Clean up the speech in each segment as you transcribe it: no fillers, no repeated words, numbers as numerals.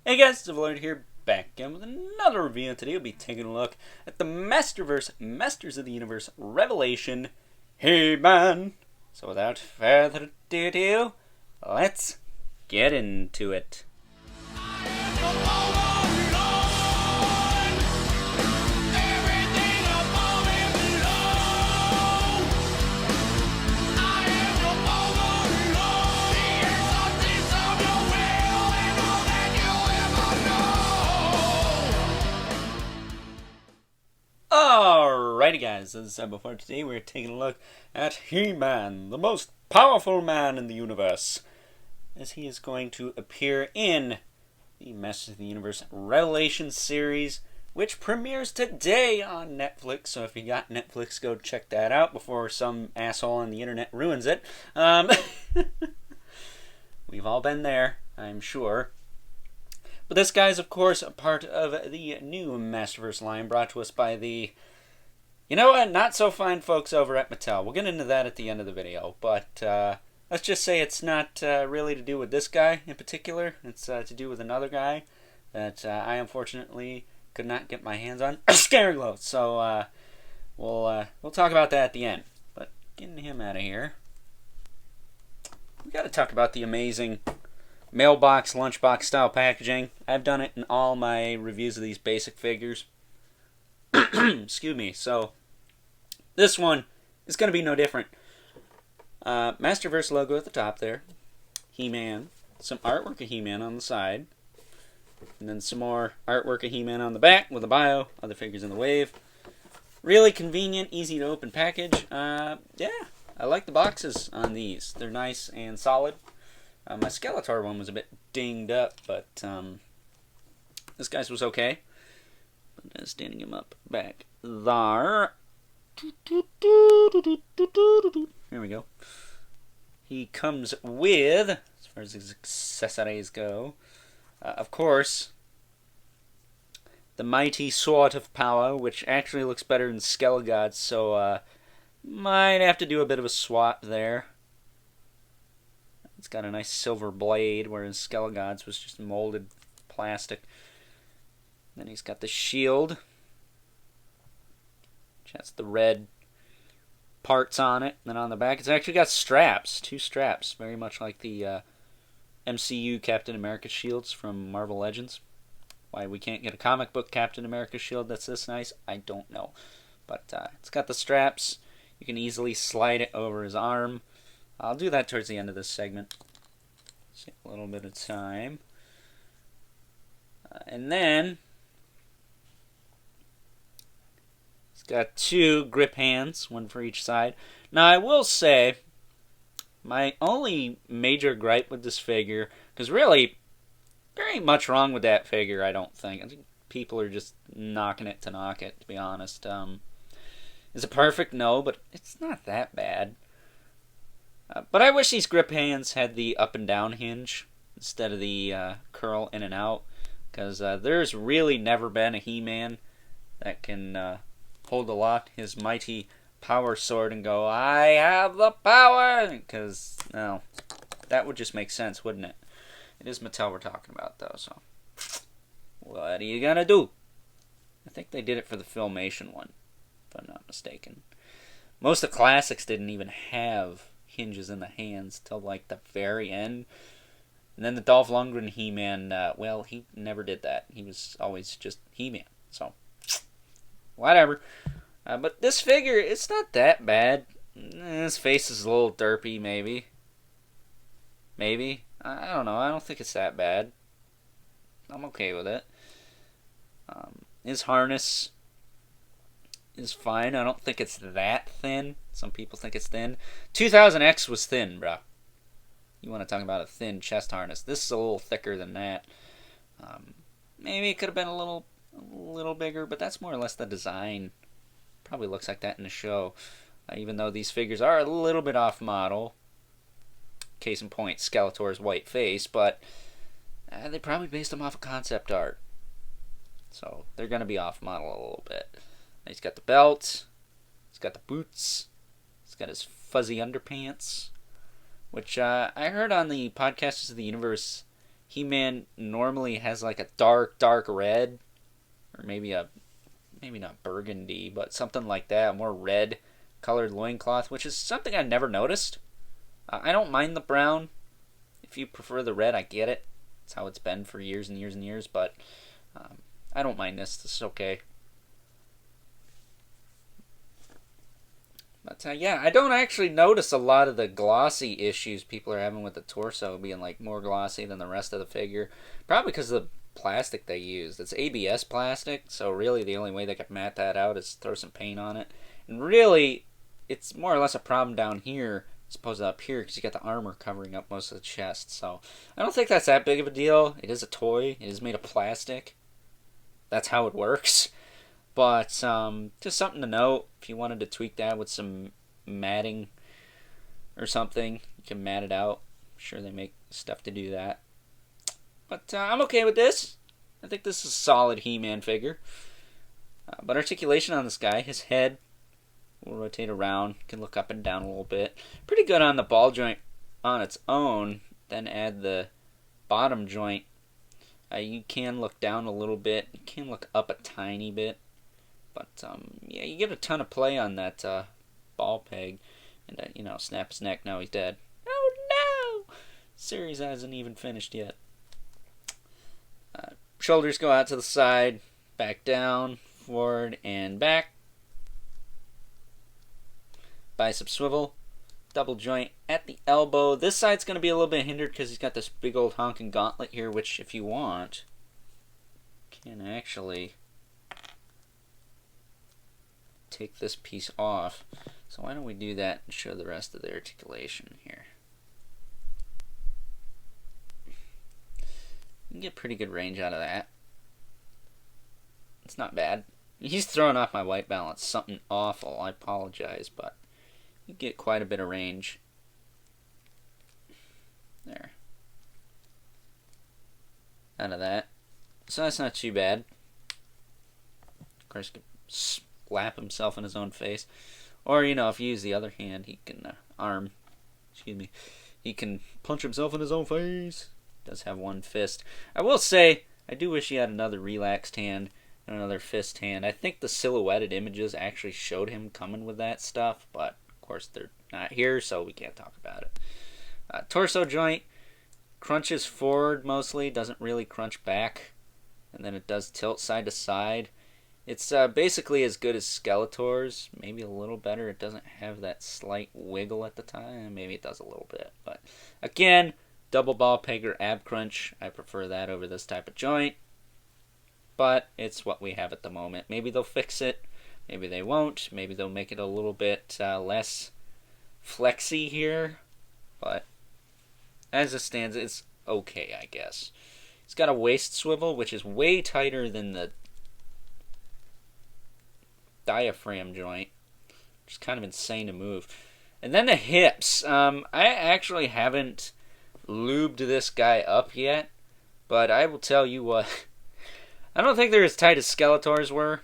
Hey guys, it's Lloyd here, back again with another review. Today we'll be taking a look at the Masterverse, Masters of the Universe Revelation, He-Man. So without further ado, let's get into it. Alrighty guys, as I said before, today we're taking a look at He-Man, the most powerful man in the universe, as he is going to appear in the Masters of the Universe Revelation series, which premieres today on Netflix. So if you got Netflix, go check that out before some asshole on the internet ruins it. We've all been there, I'm sure. But this guy's, of course, a part of the new Masterverse line brought to us by the, not so fine folks over at Mattel. We'll get into that at the end of the video, but let's just say it's not really to do with this guy in particular. It's to do with another guy that I unfortunately could not get my hands on. Scareglow! So we'll talk about that at the end. But getting him out of here, we got to talk about the amazing mailbox, lunchbox style packaging. I've done it in all my reviews of these basic figures. Excuse me. So this one is going to be no different. Masterverse logo at the top there. He-Man. Some artwork of He-Man on the side. And then some more artwork of He-Man on the back with a bio. Other figures in the wave. Really convenient, easy to open package. Yeah, I like the boxes on these. They're nice and solid. My Skeletor one was a bit dinged up, but this guy's was okay. But standing him up back there. Here we go. He comes with, as far as his accessories go, of course, the mighty Sword of Power, which actually looks better than Skelegod's, so might have to do a bit of a swap there. It's got a nice silver blade, whereas Skelegod's was just molded plastic. Then he's got the shield, which has the red parts on it. And then on the back, it's actually got straps, 2 straps, very much like the MCU Captain America shields from Marvel Legends. Why we can't get a comic book Captain America shield that's this nice, I don't know. But it's got the straps. You can easily slide it over his arm. I'll do that towards the end of this segment. Save a little bit of time. And then it's got 2 grip hands, one for each side. Now I will say, my only major gripe with this figure, because really, there ain't much wrong with that figure, I don't think. I think people are just knocking it to knock it, to be honest. Is it perfect? No, but it's not that bad. But I wish these grip hands had the up and down hinge instead of the curl in and out, because there's really never been a He-Man that can hold aloft his mighty power sword and go, I have the power! Because, no, that would just make sense, wouldn't it? It is Mattel we're talking about, though, so what are you gonna do? I think they did it for the Filmation one, if I'm not mistaken. Most of the classics didn't even have hinges in the hands till like the very end. And then the Dolph Lundgren He-Man, well, he never did that. He was always just He-Man. So, whatever. But this figure, it's not that bad. His face is a little derpy, maybe. Maybe. I don't know. I don't think it's that bad. I'm okay with it. His harness is fine. I don't think it's that thin. Some people think it's thin. 2000X was thin, bro. You want to talk about a thin chest harness. This is a little thicker than that. Maybe it could have been a little bigger, but that's more or less the design. Probably looks like that in the show. Even though these figures are a little bit off model. Case in point, Skeletor's white face, but they probably based them off of concept art. So they're going to be off model a little bit. He's got the belt. He's got the boots. He's got his fuzzy underpants. Which I heard on the Podcasters of the Universe He-Man normally has like a dark red, or maybe not burgundy, but something like that, a more red colored loincloth, which is something I never noticed. I don't mind the brown. If you prefer the red, I get it. It's how it's been for years and years and years, but I don't mind this. This is okay. But yeah, I don't actually notice a lot of the glossy issues people are having with the torso being like more glossy than the rest of the figure. Probably because of the plastic they used. It's ABS plastic, so really the only way they could matte that out is throw some paint on it. And really, it's more or less a problem down here as opposed to up here because you got the armor covering up most of the chest. So I don't think that's that big of a deal. It is a toy. It is made of plastic. That's how it works. But just something to note. If you wanted to tweak that with some matting or something, you can mat it out. I'm sure they make stuff to do that. But I'm okay with this. I think this is a solid He-Man figure. But articulation on this guy, his head will rotate around, can look up and down a little bit. Pretty good on the ball joint on its own. Then add the bottom joint. You can look down a little bit. You can look up a tiny bit. But yeah, you get a ton of play on that ball peg. And, snap his neck. Now he's dead. Oh no! Series hasn't even finished yet. Shoulders go out to the side, back down, forward, and back. Bicep swivel. Double joint at the elbow. This side's going to be a little bit hindered because he's got this big old honking gauntlet here, which, if you want, can actually take this piece off. So why don't we do that and show the rest of the articulation here. You can get pretty good range out of that. It's not bad. He's throwing off my white balance. Something awful. I apologize, but you get quite a bit of range. There. Out of that. So that's not too bad. Of course, he can slap himself in his own face. Or, if you use the other hand, he can he can punch himself in his own face. Does have one fist. I will say, I do wish he had another relaxed hand and another fist hand. I think the silhouetted images actually showed him coming with that stuff, but of course they're not here, so we can't talk about it. Torso joint crunches forward mostly, doesn't really crunch back, and then it does tilt side to side. It's basically as good as Skeletor's, maybe a little better. It doesn't have that slight wiggle at the time. Maybe it does a little bit, but again, double ball peg or ab crunch. I prefer that over this type of joint. But it's what we have at the moment. Maybe they'll fix it. Maybe they won't. Maybe they'll make it a little bit less flexy here. But as it stands, it's okay, I guess. It's got a waist swivel, which is way tighter than the diaphragm joint. Which is kind of insane to move. And then the hips. I actually haven't lubed this guy up yet, but I will tell you what, I don't think they're as tight as Skeletor's were,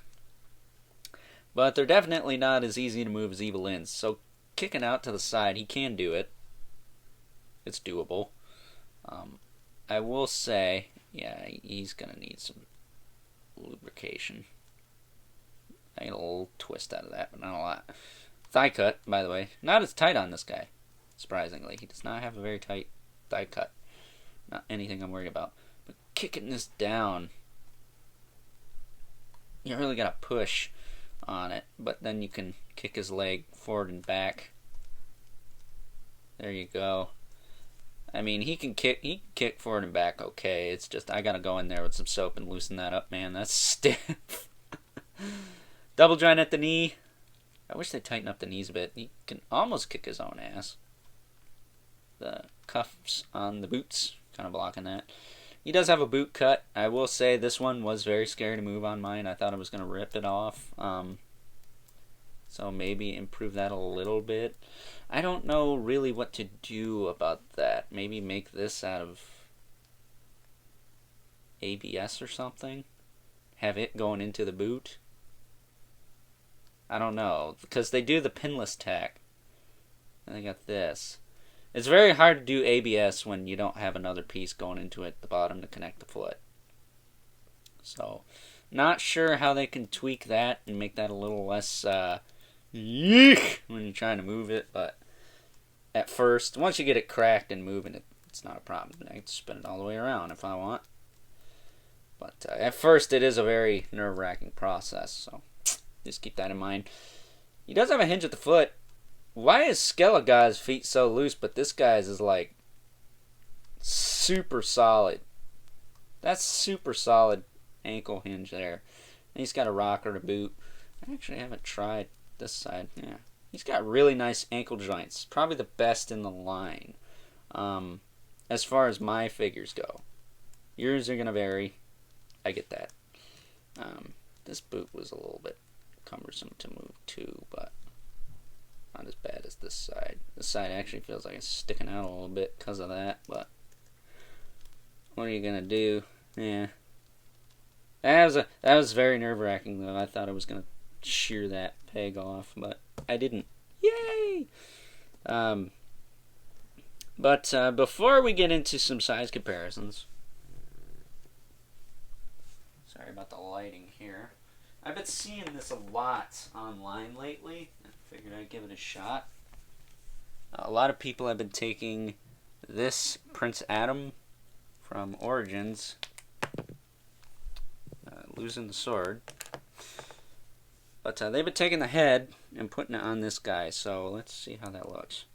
but they're definitely not as easy to move as Evelyn's. So kicking out to the side, he can do it. It's doable. I will say, yeah, he's gonna need some lubrication. I get a little twist out of that, but not a lot. Thigh cut, by the way, not as tight on this guy. Surprisingly, he does not have a very tight thigh cut. Not anything I'm worried about. But kicking this down, you really gotta push on it. But then you can kick his leg forward and back. There you go. I mean, he can kick forward and back okay. It's just I gotta go in there with some soap and loosen that up, man. That's stiff. Double joint at the knee. I wish they'd tighten up the knees a bit. He can almost kick his own ass. The cuffs on the boots kind of blocking that. He does have a boot cut. I will say this one was very scary to move on mine. I thought I was going to rip it off. So maybe improve that a little bit. I don't know really what to do about that. Maybe make this out of ABS or something. Have it going into the boot. I don't know. Because they do the pinless tack. And they got this. It's very hard to do ABS when you don't have another piece going into it at the bottom to connect the foot. So, not sure how they can tweak that and make that a little less yeek when you're trying to move it, but at first, once you get it cracked and moving, it's not a problem. I can spin it all the way around if I want. But at first, it is a very nerve-wracking process, so just keep that in mind. He does have a hinge at the foot. Why is Skelegod's feet so loose, but this guy's is like super solid? That's super solid ankle hinge there. And he's got a rocker to boot. I actually haven't tried this side. Yeah, he's got really nice ankle joints. Probably the best in the line. As far as my figures go, yours are gonna vary. I get that. This boot was a little bit cumbersome to move too, but not as bad as this side. This side actually feels like it's sticking out a little bit because of that, but what are you gonna do? Yeah. That was very nerve-wracking though. I thought I was gonna shear that peg off, but I didn't. Yay! But before we get into some size comparisons, sorry about the lighting here. I've been seeing this a lot online lately. I figured I'd give it a shot. A lot of people have been taking this Prince Adam from Origins, losing the sword. But they've been taking the head and putting it on this guy, so let's see how that looks.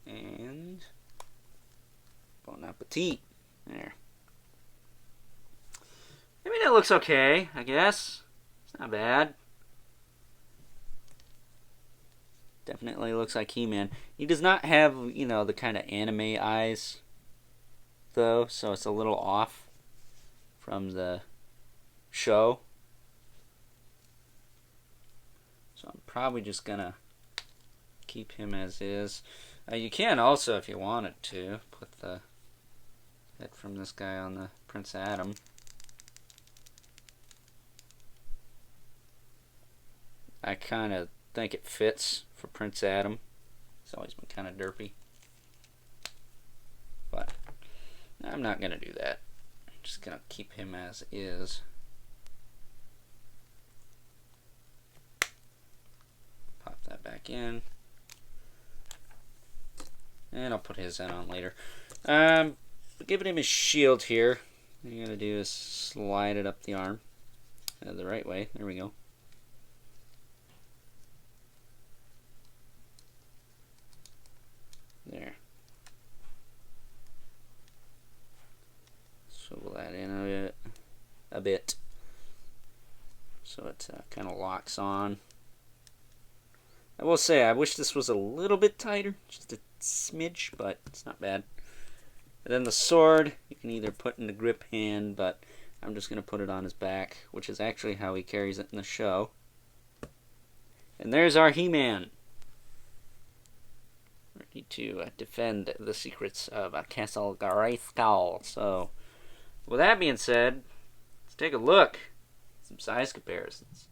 And bon appetit. There. I mean, it looks okay, I guess. It's not bad. Definitely looks like He-Man. He does not have, you know, the kind of anime eyes, though, so it's a little off from the show. So I'm probably just gonna keep him as is. You can also, if you wanted to, put the head from this guy on the Prince Adam. I kind of think it fits for Prince Adam. It's always been kind of derpy. But I'm not going to do that. I'm just going to keep him as is. Pop that back in. And I'll put his head on later. Giving him his shield here. What you're going to do is slide it up the arm. The right way. There we go. There. Swivel that in a bit. So it kind of locks on. I will say, I wish this was a little bit tighter. Just a smidge, but it's not bad. And then the sword, you can either put in the grip hand, but I'm just going to put it on his back, which is actually how he carries it in the show. And there's our He-Man. Ready to defend the secrets of Castle Grayskull. So, with that being said, let's take a look at some size comparisons.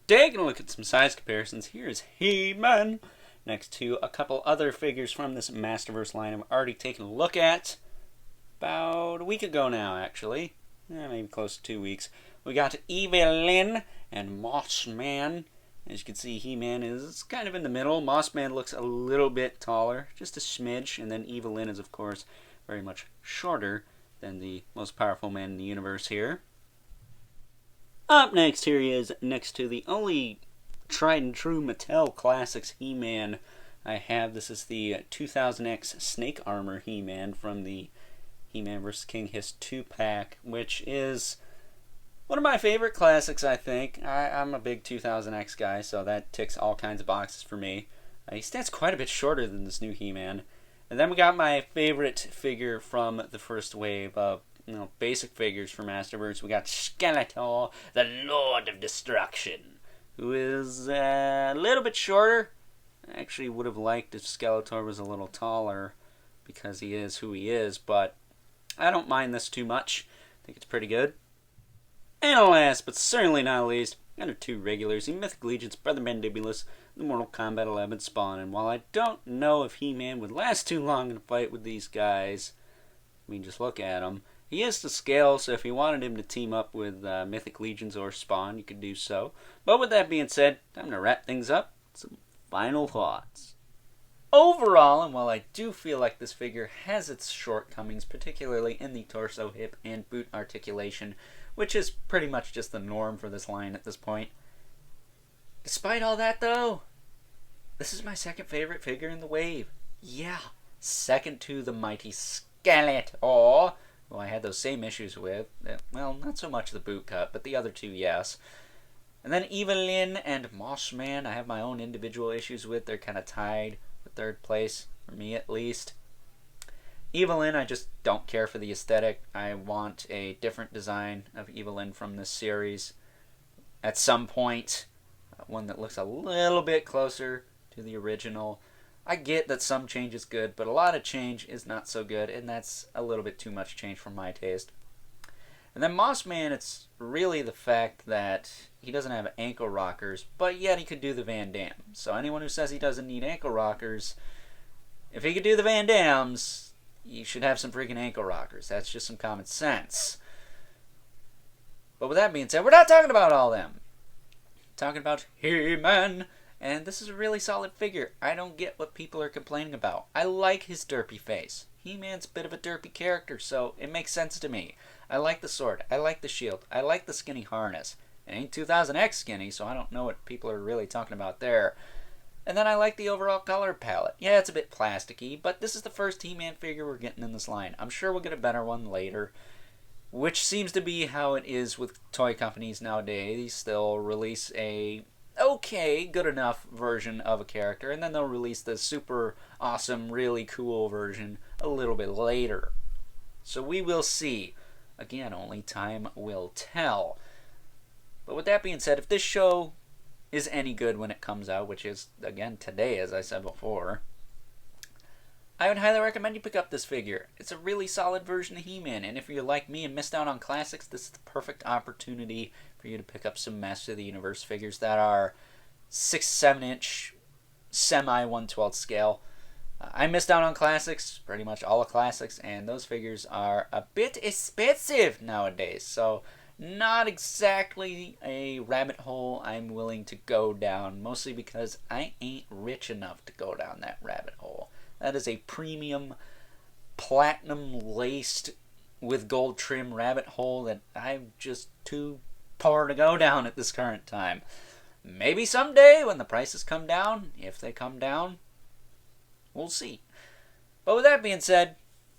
Taking a look at some size comparisons, here's He-Man next to a couple other figures from this Masterverse line I've already taken a look at about a week ago now, actually. Maybe close to 2 weeks. We got Evelyn and Mossman. As you can see, He-Man is kind of in the middle. Mossman looks a little bit taller, just a smidge, and then Evelyn is, of course, very much shorter than the most powerful man in the universe here. Up next here he is, next to the only tried and true Mattel Classics He-Man I have. This is the 2000X Snake Armor He-Man from the He-Man vs. King Hiss 2-pack, which is one of my favorite classics, I think. I'm a big 2000X guy, so that ticks all kinds of boxes for me. He stands quite a bit shorter than this new He-Man. And then we got my favorite figure from the first wave of basic figures for Masterverse. We got Skeletor, the Lord of Destruction, who is a little bit shorter. I actually would have liked if Skeletor was a little taller because he is who he is, but I don't mind this too much. I think it's pretty good. And last but certainly not least, and our 2 regulars, the Mythic Legions, Brother Mandibulus, the Mortal Kombat 11 Spawn. And while I don't know if He-Man would last too long in a fight with these guys, I mean, just look at him. He is to scale, so if you wanted him to team up with Mythic Legions or Spawn, you could do so. But with that being said, time to wrap things up. Some final thoughts. Overall, and while I do feel like this figure has its shortcomings, particularly in the torso, hip, and boot articulation, which is pretty much just the norm for this line at this point. Despite all that, though, this is my second favorite figure in the wave. Yeah, second to the mighty Skeletor, who I had those same issues with. Well, not so much the boot cut, but the other 2, yes. And then Evelyn and Mossman, I have my own individual issues with. They're kind of tied for 3rd place, for me at least. Evelyn, I just don't care for the aesthetic. I want a different design of Evelyn from this series at some point. One that looks a little bit closer to the original. I get that some change is good, but a lot of change is not so good, and that's a little bit too much change for my taste. And then Mossman, it's really the fact that he doesn't have ankle rockers, but yet he could do the Van Damme. So anyone who says he doesn't need ankle rockers, if he could do the Van Dammes, you should have some freaking ankle rockers. That's just some common sense. But with that being said, we're not talking about all them. We're talking about He-Man. And this is a really solid figure. I don't get what people are complaining about. I like his derpy face. He-Man's a bit of a derpy character, so it makes sense to me. I like the sword. I like the shield. I like the skinny harness. It ain't 2000X skinny, so I don't know what people are really talking about there. And then I like the overall color palette. Yeah, it's a bit plasticky, but this is the first He-Man figure we're getting in this line. I'm sure we'll get a better one later, which seems to be how it is with toy companies nowadays. They'll release a okay, good enough version of a character, and then they'll release the super awesome, really cool version a little bit later. So we will see. Again, only time will tell. But with that being said, if this show is any good when it comes out, which is, again, today, as I said before, I would highly recommend you pick up this figure. It's a really solid version of He-Man, and if you're like me and missed out on classics, this is the perfect opportunity for you to pick up some Master of the Universe figures that are 6-7 inch, semi-1/12 scale. I missed out on classics, pretty much all the classics, and those figures are a bit expensive nowadays, so not exactly a rabbit hole I'm willing to go down, mostly because I ain't rich enough to go down that rabbit hole. That is a premium, platinum-laced, with gold trim rabbit hole that I'm just too poor to go down at this current time. Maybe someday when the prices come down, if they come down, we'll see. But with that being said,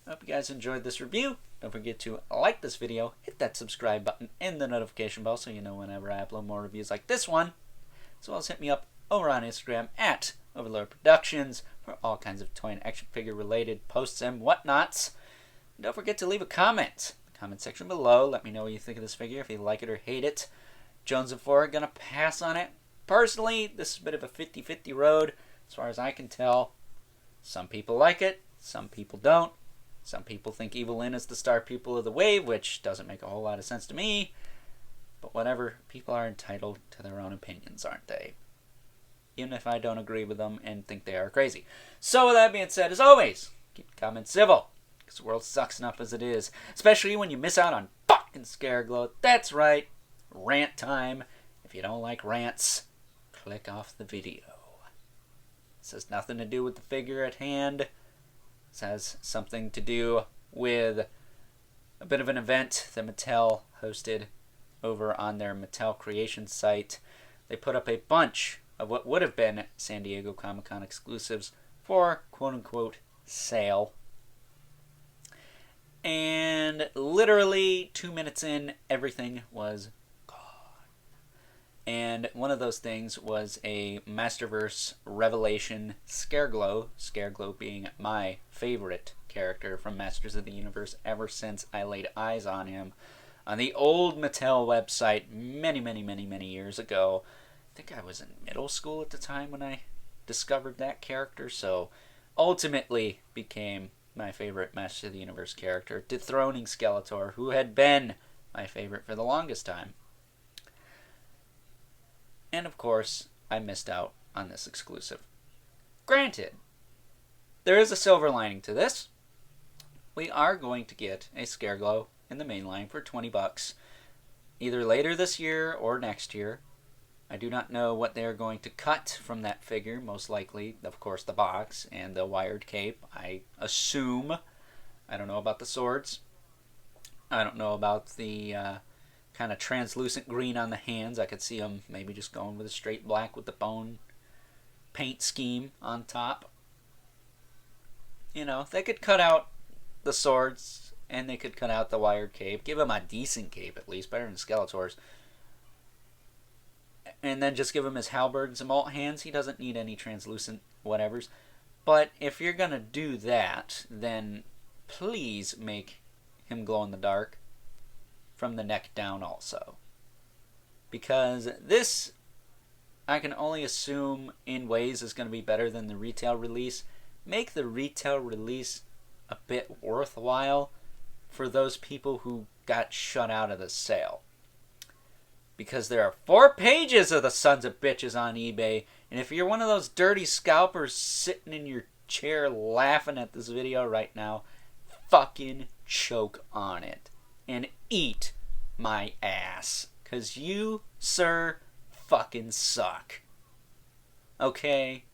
I hope you guys enjoyed this review. Don't forget to like this video, hit that subscribe button and the notification bell so you know whenever I upload more reviews like this one. As well as hit me up over on Instagram at Overlord Productions for all kinds of toy and action figure related posts and whatnots. And don't forget to leave a comment in the comment section below. Let me know what you think of this figure, if you like it or hate it. Jones and Four are going to pass on it. Personally, this is a bit of a 50-50 road as far as I can tell. Some people like it, some people don't. Some people think Evelyn is the star pupil of the wave, which doesn't make a whole lot of sense to me. But whatever, people are entitled to their own opinions, aren't they? Even if I don't agree with them and think they are crazy. So with that being said, as always, keep the comments civil, because the world sucks enough as it is. Especially when you miss out on fucking Scareglow. That's right, rant time. If you don't like rants, click off the video. This has nothing to do with the figure at hand. This has something to do with a bit of an event that Mattel hosted over on their Mattel Creation site. They put up a bunch of what would have been San Diego Comic-Con exclusives for quote-unquote sale. And literally 2 minutes in, everything was gone. And one of those things was a Masterverse Revelation Scareglow. Scareglow being my favorite character from Masters of the Universe ever since I laid eyes on him on the old Mattel website many years ago. I think I was in middle school at the time when I discovered that character, so ultimately became my favorite Master of the Universe character, dethroning Skeletor, who had been my favorite for the longest time. And of course, I missed out on this exclusive. Granted, there is a silver lining to this. We are going to get a Scareglow in the main line for $20, either later this year or next year. I do not know what they are going to cut from that figure. Most likely, of course, the box and the wired cape. I assume. I don't know about the swords. I don't know about the kind of translucent green on the hands. I could see them maybe just going with a straight black with the bone paint scheme on top. You know, they could cut out the swords and they could cut out the wired cape. Give him a decent cape at least, better than Skeletor's. And then just give him his halberd and some alt hands. He doesn't need any translucent whatevers. But if you're going to do that, then please make him glow in the dark from the neck down also. Because this, I can only assume in ways is going to be better than the retail release. Make the retail release a bit worthwhile for those people who got shut out of the sale. Because there are 4 pages of the sons of bitches on eBay, and if you're one of those dirty scalpers sitting in your chair laughing at this video right now, fucking choke on it and eat my ass. Because you, sir, fucking suck. Okay?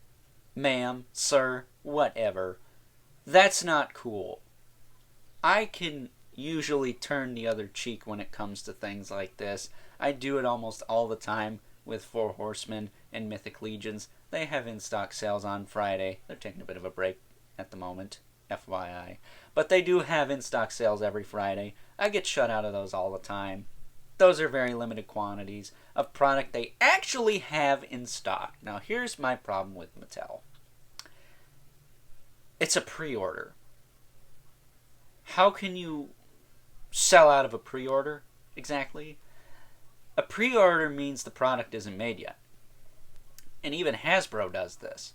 Ma'am, sir, whatever. That's not cool. I can usually turn the other cheek when it comes to things like this. I do it almost all the time with Four Horsemen and Mythic Legions. They have in-stock sales on Friday. They're taking a bit of a break at the moment, FYI. But they do have in-stock sales every Friday. I get shut out of those all the time. Those are very limited quantities of product they actually have in stock. Now, here's my problem with Mattel. It's a pre-order. How can you sell out of a pre-order exactly? A pre-order means the product isn't made yet. And even Hasbro does this.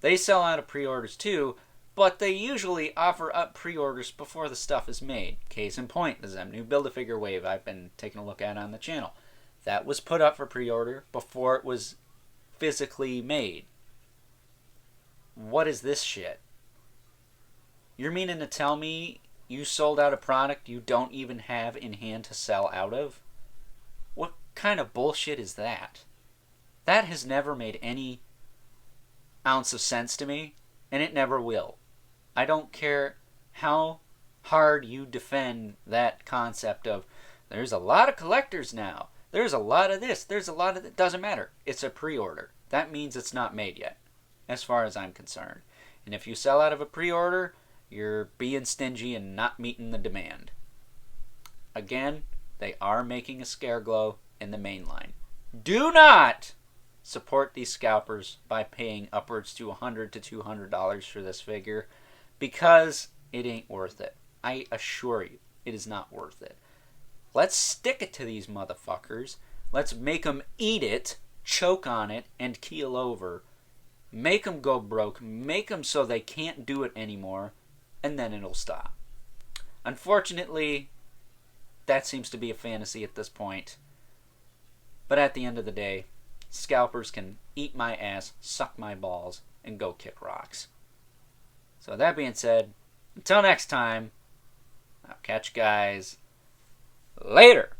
They sell out of pre-orders too, but they usually offer up pre-orders before the stuff is made. Case in point, the Zemnu Build-A-Figure wave I've been taking a look at on the channel. That was put up for pre-order before it was physically made. What is this shit? You're meaning to tell me you sold out a product you don't even have in hand to sell out of? What kind of bullshit is that? That has never made any ounce of sense to me, and it never will. I don't care how hard you defend that concept of there's a lot of collectors now. There's a lot of this. There's a lot of that. Doesn't matter. It's a pre-order. That means it's not made yet, as far as I'm concerned. And if you sell out of a pre-order, you're being stingy and not meeting the demand. Again, they are making a Scareglow in the main line. Do not support these scalpers by paying upwards to $100 to $200 for this figure, because it ain't worth it. I assure you, it is not worth it. Let's stick it to these motherfuckers. Let's make them eat it, choke on it, and keel over. Make them go broke. Make them so they can't do it anymore, and then it'll stop. Unfortunately, that seems to be a fantasy at this point. But at the end of the day, scalpers can eat my ass, suck my balls, and go kick rocks. So that being said, until next time, I'll catch you guys later.